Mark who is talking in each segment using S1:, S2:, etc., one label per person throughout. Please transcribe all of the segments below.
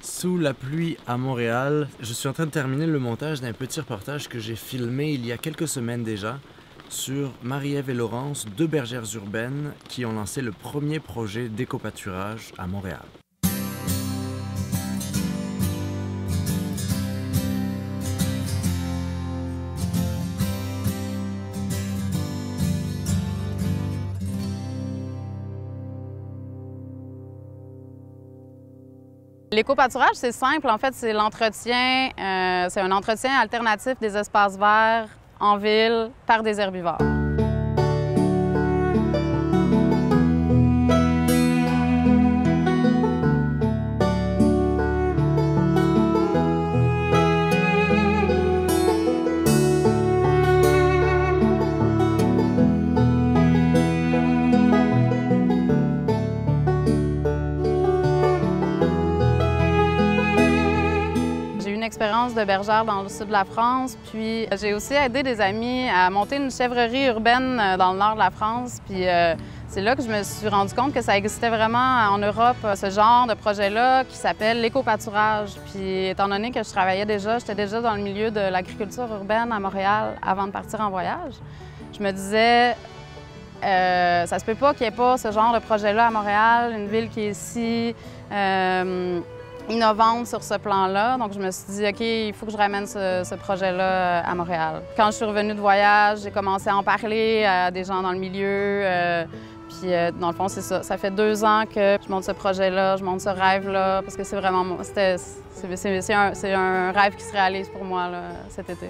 S1: Sous la pluie à Montréal, je suis en train de terminer le montage d'un petit reportage que j'ai filmé il y a quelques semaines déjà sur Marie-Ève et Laurence, deux bergères urbaines qui ont lancé le premier projet d'éco-pâturage à Montréal.
S2: L'éco-pâturage, c'est simple. En fait, c'est l'entretien, c'est un entretien alternatif des espaces verts en ville par des herbivores. Expérience de bergère dans le sud de la France, puis j'ai aussi aidé des amis à monter une chèvrerie urbaine dans le nord de la France, puis c'est là que je me suis rendu compte que ça existait vraiment en Europe, ce genre de projet-là qui s'appelle l'éco-pâturage. Puis étant donné que je travaillais déjà, j'étais déjà dans le milieu de l'agriculture urbaine à Montréal avant de partir en voyage, je me disais ça se peut pas qu'il n'y ait pas ce genre de projet-là à Montréal, une ville qui est si innovante sur ce plan-là. Donc, je me suis dit, OK, il faut que je ramène ce projet-là à Montréal. Quand je suis revenue de voyage, j'ai commencé à en parler à des gens dans le milieu. Puis, dans le fond, c'est ça. Ça fait 2 ans que je monte ce projet-là, je monte ce rêve-là, parce que c'est vraiment... C'est un rêve qui se réalise pour moi là, cet été.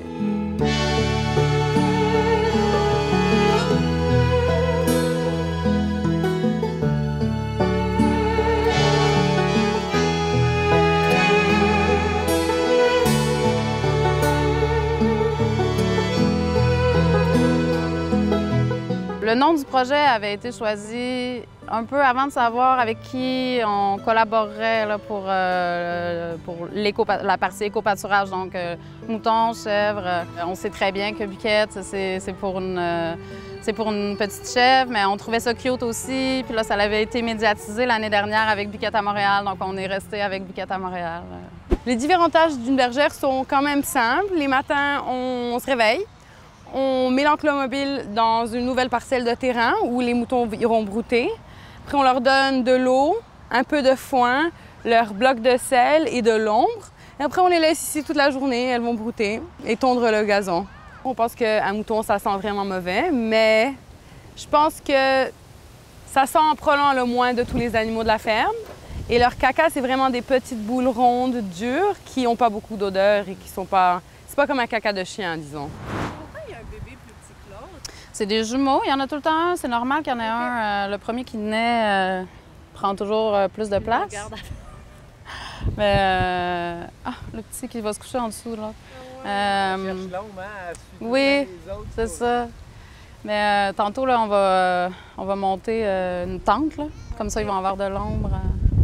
S2: Le nom du projet avait été choisi un peu avant de savoir avec qui on collaborerait là, pour la partie éco-pâturage, donc moutons, chèvres. On sait très bien que Biquette, c'est pour une petite chèvre, mais on trouvait ça cute aussi. Puis là, ça avait été médiatisé l'année dernière avec Biquette à Montréal, donc on est resté avec Biquette à Montréal.
S3: Les différentes tâches d'une bergère sont quand même simples. Les matins, on se réveille. On met l'enclos mobile dans une nouvelle parcelle de terrain où les moutons iront brouter. Après, on leur donne de l'eau, un peu de foin, leur bloc de sel et de l'ombre. Et après, on les laisse ici toute la journée. Elles vont brouter et tondre le gazon. On pense qu'un mouton, ça sent vraiment mauvais, mais je pense que ça sent probablement le moins de tous les animaux de la ferme. Et leur caca, c'est vraiment des petites boules rondes, dures, qui n'ont pas beaucoup d'odeur et qui sont pas... C'est pas comme un caca de chien, disons.
S2: C'est des jumeaux, il y en a tout le temps un. C'est normal qu'il y en ait un. Le premier qui naît prend toujours plus de place. Mais le petit qui va se coucher en dessous, là. Oui, c'est ça. Mais tantôt, là, on va monter une tente, là. Comme ça, ils vont avoir de l'ombre.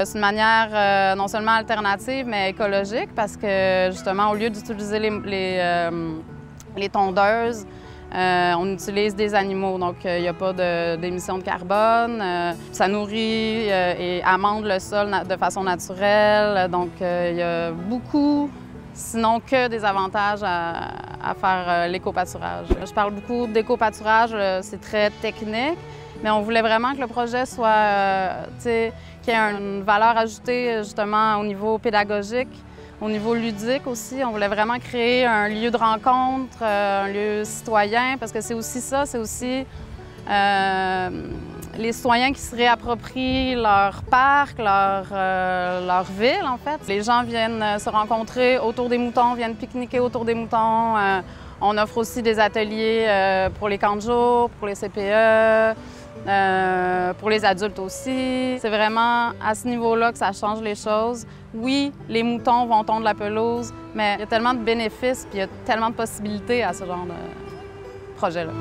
S2: C'est une manière non seulement alternative, mais écologique, parce que justement, au lieu d'utiliser les tondeuses, on utilise des animaux, donc il n'y a pas d'émissions de carbone. Ça nourrit et amende le sol de façon naturelle. Donc il y a beaucoup, sinon que des avantages à faire l'éco-pâturage. Je parle beaucoup d'éco-pâturage, c'est très technique, mais on voulait vraiment que le projet soit, qu'il y ait une valeur ajoutée justement au niveau pédagogique. Au niveau ludique aussi, on voulait vraiment créer un lieu de rencontre, un lieu citoyen, parce que c'est aussi ça, c'est aussi les citoyens qui se réapproprient leur parc, leur ville, en fait. Les gens viennent se rencontrer autour des moutons, viennent pique-niquer autour des moutons. On offre aussi des ateliers pour les camps de jour, pour les CPE, pour les adultes aussi. C'est vraiment à ce niveau-là que ça change les choses. Oui, les moutons vont tondre la pelouse, mais il y a tellement de bénéfices et il y a tellement de possibilités à ce genre de projet-là.